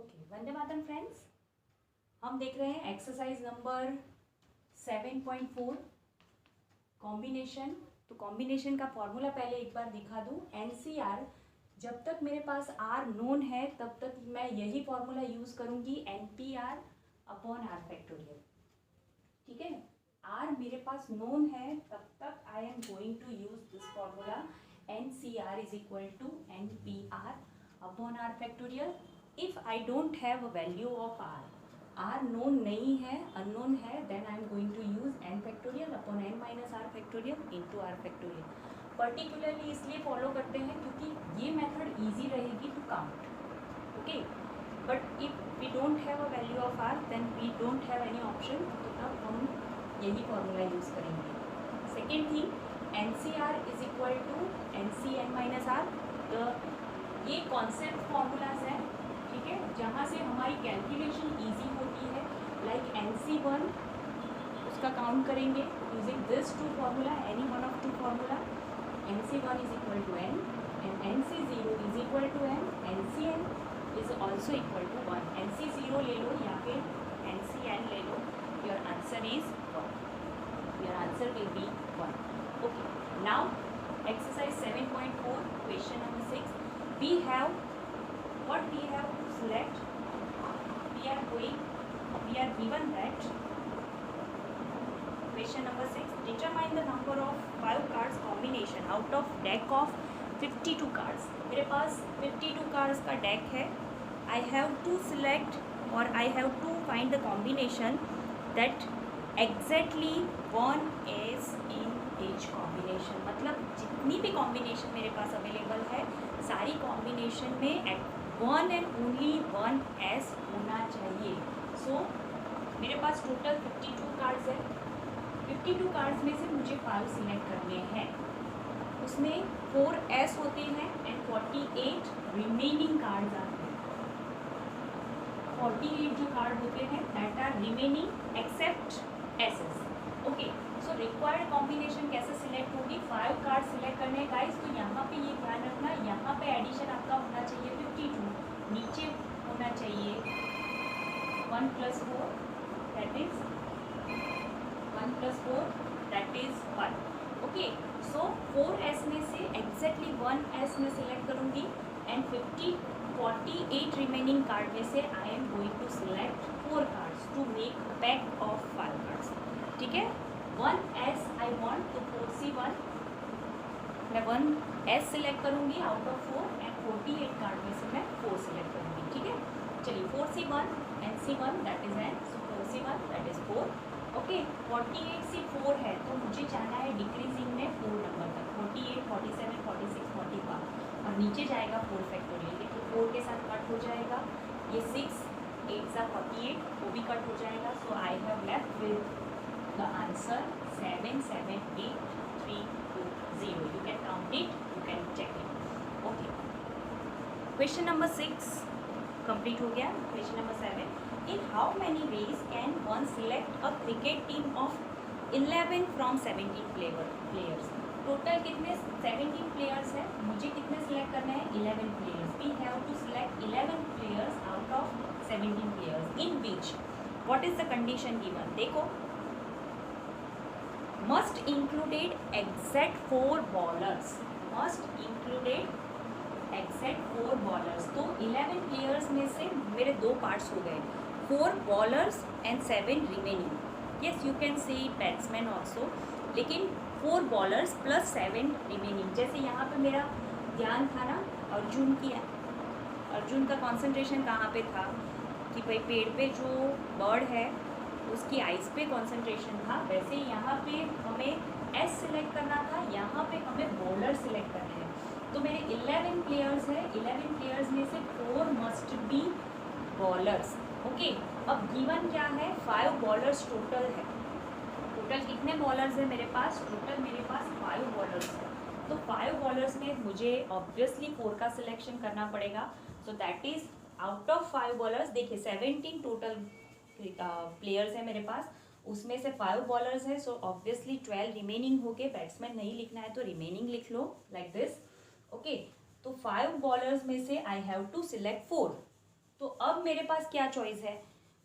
Okay, Vande Mataram friends. हम देख रहे हैं एक्सरसाइज नंबर 7.4 कॉम्बिनेशन। तो कॉम्बिनेशन का फॉर्मूला पहले एक बार दिखा दूं। एनसीआर, जब तक मेरे पास आर नोन है तब तक मैं यही फॉर्मूला यूज करूंगी, एनपीआर अपॉन आर फैक्टोरियल। ठीक है, आर मेरे पास नोन है तब तक I am going to use this formula, NCR is equal to NPR upon r factorial. If I don't have a value of r known नहीं है, अननोन है, then I am going to use n factorial upon n minus r factorial into r factorial. Particularly इसलिए follow करते हैं क्योंकि ये method easy रहेगी to count. Okay, but if we don't have a value of r then we don't have any option, तो तब हम यही फॉर्मूला यूज करेंगे। Second thing, n c r is equal to n c n minus r. ये concept formulas हैं, ठीक है, जहाँ से हमारी कैलकुलेशन इजी होती है। लाइक NC1 उसका काउंट करेंगे using this two formula, any one of two formula. NC1 is equal to n and NC0 is equal to n, NCn is also equal to 1। NC0 ले लो या फिर NCn ले लो, your answer is 1, your answer will be 1। Okay, now exercise 7.4 question number 6, we have what we have to select. We are given that question number 6, determine the number of 5 cards combination out of deck of 52 cards. मेरे पास 52 cards का deck है. I have to select or I have to find the combination that exactly one is in each combination. मतलब जितनी भी combination मेरे पास available है, सारी combination में one and only one S होना चाहिए। सो मेरे पास टोटल 52 कार्ड्स है। 52 कार्ड्स में से मुझे 5 सिलेक्ट करने हैं। उसमें 4 एस होते हैं एंड 48 रिमेनिंग कार्ड्स आते हैं। 48 जो कार्ड होते हैं that are remaining except aces. Okay, so required combination कैसे सिलेक्ट होगी? 5 कार्ड सिलेक्ट करने हैं गाइस। तो यहाँ पे ये ध्यान रखना, यहाँ पे एडिशन आपका होना चाहिए 52, नीचे होना चाहिए 1 + 4 that is 1 + 4 that is 1। Okay, so 4s में से एग्जैक्टली 1s में सिलेक्ट करूँगी एंड 48 रिमेनिंग कार्ड में से I am going to select 4 cards to make pack of 5 cards. ठीक है, 1s आई वॉन्ट, तो 4c1 मैं 1s सिलेक्ट करूँगी आउट ऑफ 4 एंड 48 कार्ड में से मैं 4 सिलेक्ट करूँगी। ठीक है, चलिए 4c1 and c1 that is n, so 4c1 that is 4। Okay, 48 से 4 है तो मुझे जाना है डिक्रीजिंग में 4 नंबर तक, 48, 47, 46, 45 और नीचे जाएगा 4 फैक्टोरियल। देखिए 4 के साथ कट हो जाएगा, ये 6 8 सा 48 वो भी कट हो जाएगा। So I have left with the answer 778320. You can count it, you can check it. Okay, question number 6 complete हो गया। question number 7, in how many ways can one select a cricket team of 11 from 17 players? Total कितने 17 players हैं, मुझे कितने select करने हैं? 11 players. We have to select 11 players out of 17 players in which what is the condition given? देखो, must included exact 4 bowlers, must included exact 4 bowlers। तो 11 players में से मेरे 2 parts हो गए, 4 bowlers and 7 remaining। yes you can say batsman also, लेकिन 4 bowlers plus 7 remaining। जैसे यहाँ पे मेरा ध्यान था ना अर्जुन का कंसंट्रेशन कहाँ पे था कि भाई पेड़ पे जो बर्ड है उसकी आइज़ पे कंसंट्रेशन था, वैसे यहाँ पे हमें एस सिलेक्ट करना था, यहाँ पे हमें बॉलर सिलेक्ट करने हैं। तो मेरे 11 प्लेयर्स हैं, 11 प्लेयर्स में से 4 मस्ट बी बॉलर्स। ओके, अब गिवन क्या है? 5 बॉलर्स टोटल है। टोटल कितने बॉलर्स हैं मेरे पास? टोटल मेरे पास 5 बॉलर्स हैं। तो 5 बॉलर्स में मुझे ऑब्वियसली 4 का सिलेक्शन करना पड़ेगा। So that is out of 5 bowlers, देखिए 17 टोटल प्लेयर्स है मेरे पास, उसमें से 5 बॉलर्स है। सो ऑब्वियसली 12 रिमेनिंग हो गए। बैट्समैन नहीं लिखना है तो रिमेनिंग लिख लो लाइक दिस। ओके, तो 5 बॉलर्स में से आई हैव टू सिलेक्ट 4। तो अब मेरे पास क्या चॉइस है,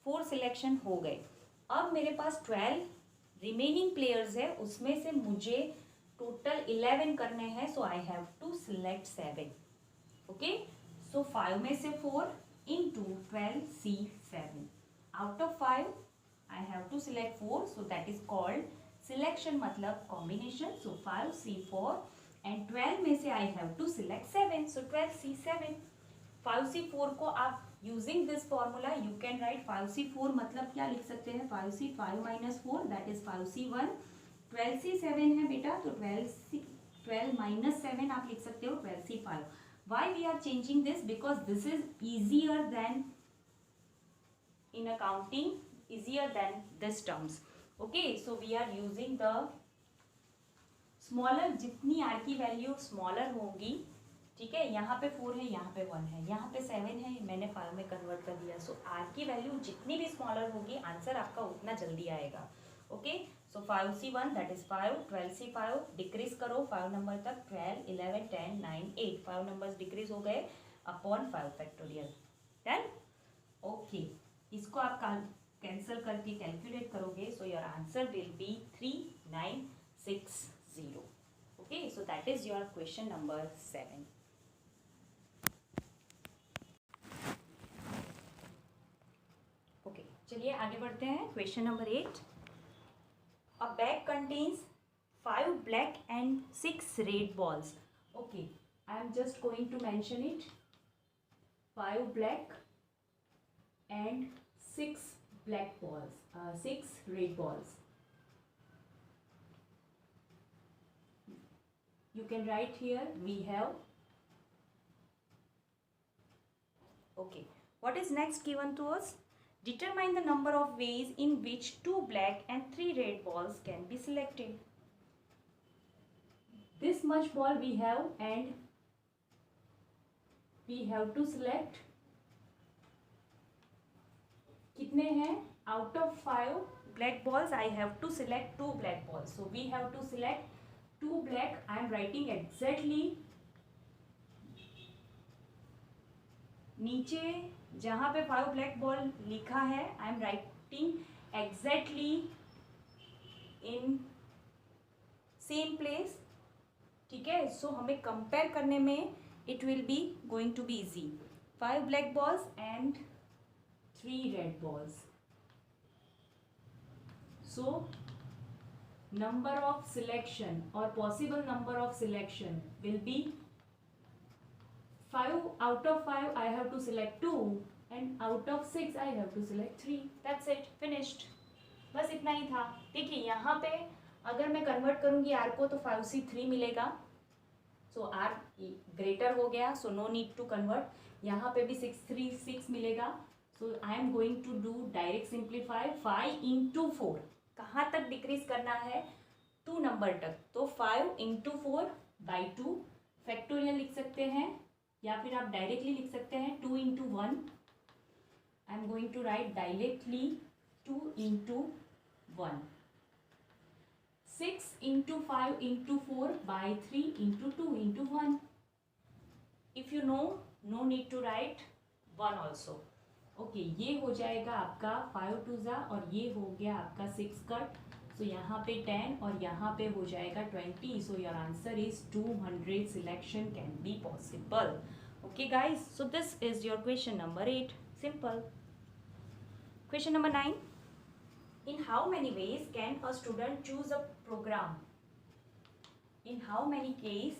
4 सिलेक्शन हो गए। अब मेरे पास 12 रिमेनिंग प्लेयर्स है, उसमें से मुझे टोटल 11 करने हैं, so I have to select 7। Okay, so 5 में से 4 into 12 C7, out of 5 I have to select 4, so that is called selection, मतलब combination. So 5C4 and 12 में से I have to select 7, so 12C7. 5C4 को आप using this formula you can write 5C4 मतलब क्या लिख सकते हैं, 5C 5 minus 4 that is 5C1, 12C7 है बेटा, तो 12 minus 7 आप लिख सकते हो 12C5. Why we are changing this? Because this is easier than in accounting, easier than this terms. Okay, so we are using the smaller, जितनी r की value smaller होगी, ठीक है, यहाँ पे 4 है, यहाँ पे 1 है, यहाँ पे 7 है, मैंने 5 में कन्वर्ट कर दिया. सो r की वैल्यू जितनी भी स्मॉलर होगी, आंसर आपका उतना जल्दी आएगा. Okay, so 5C1 that is 5, 12C5 decrease करो 5 नंबर तक, 12, 11, 10, 9, 8, 5 नंबर्स डिक्रीज हो गए अपॉन 5 फैक्टोरियल. डन. ओके, इसको आप कैंसिल करके कैलकुलेट करोगे, so your answer will B 3960. Okay, so that is your question number 7. Okay, चलिए आगे बढ़ते हैं. Question number 8. A bag contains 5 black and 6 red balls. Okay, I am just going to mention it. 5 black and 6 black balls, 6 red balls. You can write here we have. Okay, what is next given to us? Determine the number of ways in which 2 black and 3 red balls can be selected. This much ball we have and we have to select. कितने हैं? Out of 5 black balls I have to select 2 black balls. So we have to select 2 black. I am writing exactly नीचे जहाँ पे 5 black ball लिखा है, I am writing exactly in same place. ठीक है, so हमें कंपेयर करने में it will be going to be easy. 5 black balls and 3 red balls. So number of selection और possible number of selection will be 5 out of 5 I have to select 2 and out of 6 I have to select 3. That's it, finished. बस इतना ही था. देखिए यहाँ पे अगर मैं convert करूँगी r को तो 5C3 मिलेगा. सो r ग्रेटर हो गया, so no need to convert. यहाँ पे भी 6 मिलेगा. So I am going to do direct simplify. 5 into 4 कहाँ तक डिक्रीज करना है? 2 नंबर तक. तो 5 into 4 by 2 फैक्टोरियल लिख सकते हैं, या फिर आप डायरेक्टली लिख सकते हैं 2 into 1. I am going to write directly 2 into 1. 6 into 5 into 4 by 3 into 2 into 1. If you know, no need to write 1 also. Okay, ये हो जाएगा आपका 5 2 और ये हो गया आपका 6 कट. सो यहाँ पे 10 और यहाँ पे हो जाएगा 20. So your answer is 200 selection can be possible. Okay guys, so this is your question number 8. Simple. Question number 9. In how many ways can a student choose a program? In how many ways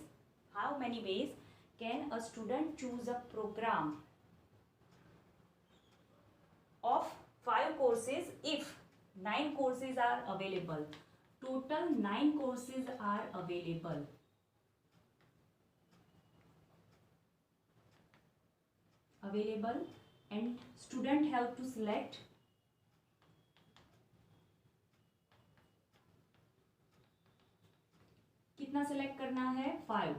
can a student choose a program of 5 courses if 9 courses are available? Total 9 courses are available. And student have to select कितना select करना है? 5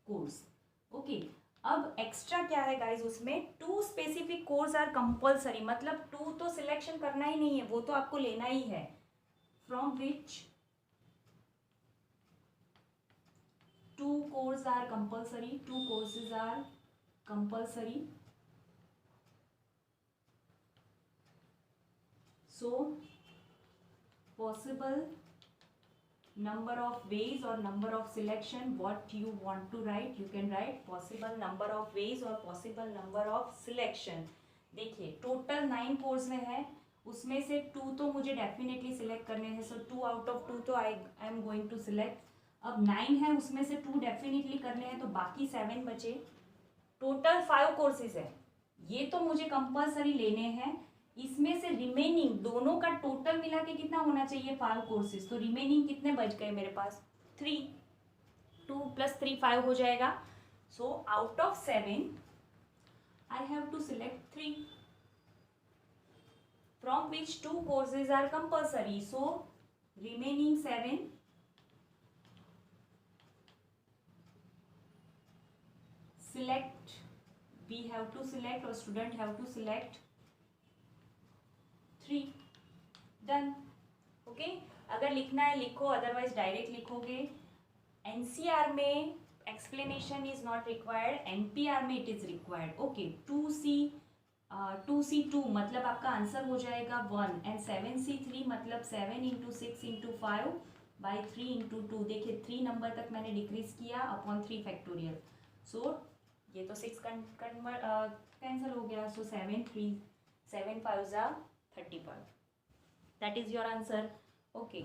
course. Okay, अब extra क्या है guys उसमें? 2 specific course are compulsory. मतलब 2 तो selection करना ही नहीं है, वो तो आपको लेना ही है. From which 2 course are compulsory. 2 courses are compulsory. So possible number of ways or number of selection, what you want to write, you can write possible number of ways or possible number of selection. देखिए total 9 course में है, उसमें से 2 तो मुझे definitely select करने हैं, सो 2 out of 2 तो I am going to select. अब 9 है, उसमें से 2 डेफिनेटली करने हैं, तो बाकी 7 बचे. टोटल 5 कोर्सेज है, ये तो मुझे कंपल्सरी लेने हैं. इसमें से रिमेनिंग दोनों का टोटल मिला के कितना होना चाहिए, 5 कोर्सेज. तो रिमेनिंग कितने बच गए मेरे पास, 3. 2 + 3 5 हो जाएगा. So out of 7 I have to select 3 from which 2 courses are compulsory. So remaining 7 select, we have to select or student have to select 3. Done. Okay, अगर लिखना है लिखो, अदरवाइज डायरेक्ट लिखोगे. एनसीआर में explanation is not required, NPR में it is required. Okay, 2C2 मतलब आपका answer हो जाएगा 1 एंड 7C3 मतलब 7 × 6 × 5 बाई 3 × 2. देखिए 3 नंबर तक मैंने डिक्रीज किया अपॉन 3 फैक्टोरियल. सो ये तो 6 कैंसिल हो गया. सो 7 5 35. That is your answer. Okay,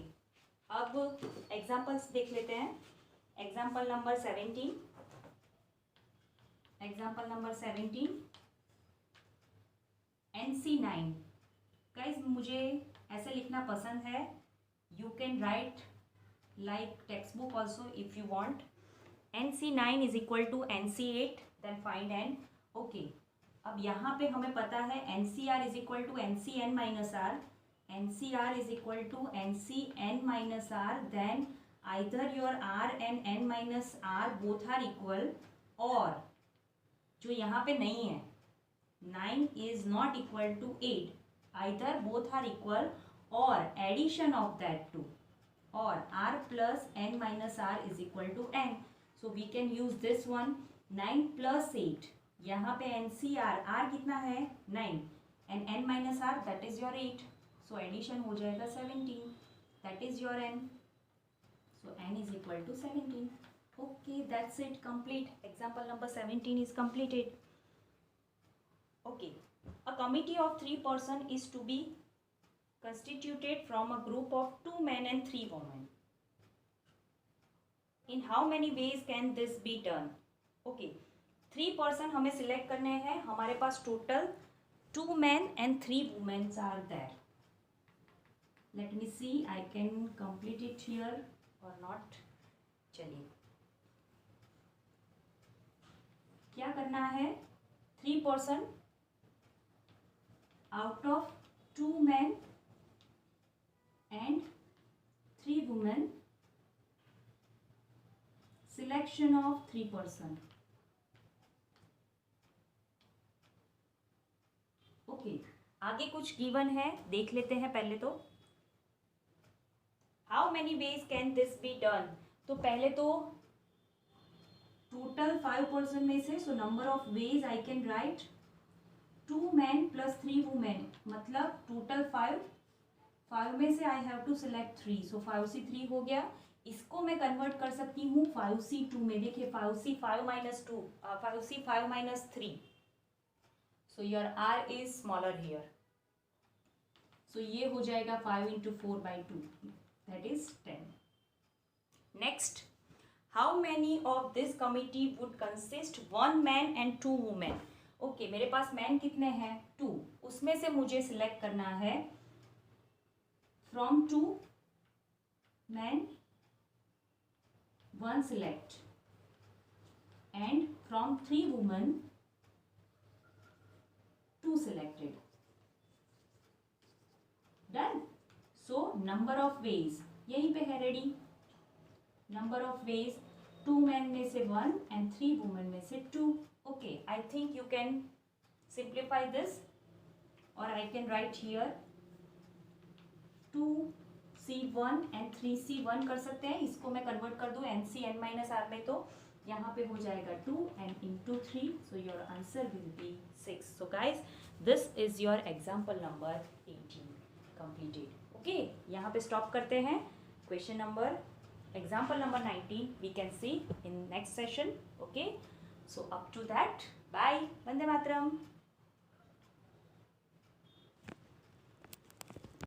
अब एग्जाम्पल्स देख लेते हैं. Example number 17. Example number 17 NC9. Guys मुझे ऐसे लिखना पसंद है. You can write like text book also if you want. NC9 is equal to NC8, then find N. Okay, अब यहाँ पे हमें पता है NCR is equal to NCN minus r. NCR is equal to NCN minus are. Then either your R and N minus r both are equal, और जो यहाँ पे नहीं है 9 is not equal to 8, either both are equal और addition of that two, और R plus N minus R is equal to N. So we can use this one. 9 + 8, यहाँ पे NCR R कितना है 9 and N minus R that is your 8. So addition हो जाएगा 17, that is your N. So N is equal to 17. Okay, that's it, complete. Example number 17 is completed. Okay, a committee of 3 persons is to be constituted from a group of 2 men and 3 women. In how many ways can this be done? Okay, 3 person हमें select करने हैं. हमारे पास total 2 men and 3 women are there. Let me see, I can complete it here or not. चलिए, क्या करना है. 3 person out of 2 men and 3 women. Selection of 3 person. Okay, आगे कुछ गिवन है, देख लेते हैं पहले तो. How many ways can this be done. तो पहले तो टोटल 5 पर्सन में से, so number of ways I can write 2 men + 3 women मतलब टोटल 5 में से I have to select 3. So 5C3 हो गया. इसको मैं कन्वर्ट कर सकती हूँ 5C2 में. देखिए 5C 5 - 2, 5C 5 - 3. So your R is smaller here. So ये हो जाएगा 5 × 4/2, that is 10. Next, how many of this committee would consist 1 man and 2 women. Okay, मेरे पास मैन कितने हैं 2, उसमें से मुझे सिलेक्ट करना है from 2 men 1 select and from 3 women 2 selected. Done. So number of ways यहीं पे है ready. Number of ways 2 men में से 1 and 3 women में से 2. Okay, I think you can simplify this, or I can write here 2C1 and 3C1 कर सकते हैं. इसको मैं कन्वर्ट कर दूँ NCN माइनस R में, तो यहाँ पे हो जाएगा 2 and into 3. So your answer will be 6. So guys, this is your example number 18 completed. Okay, यहाँ पे स्टॉप करते हैं. Question number example number 19 we can see in next session. Okay, so up to that, bye. वंदे मातरम.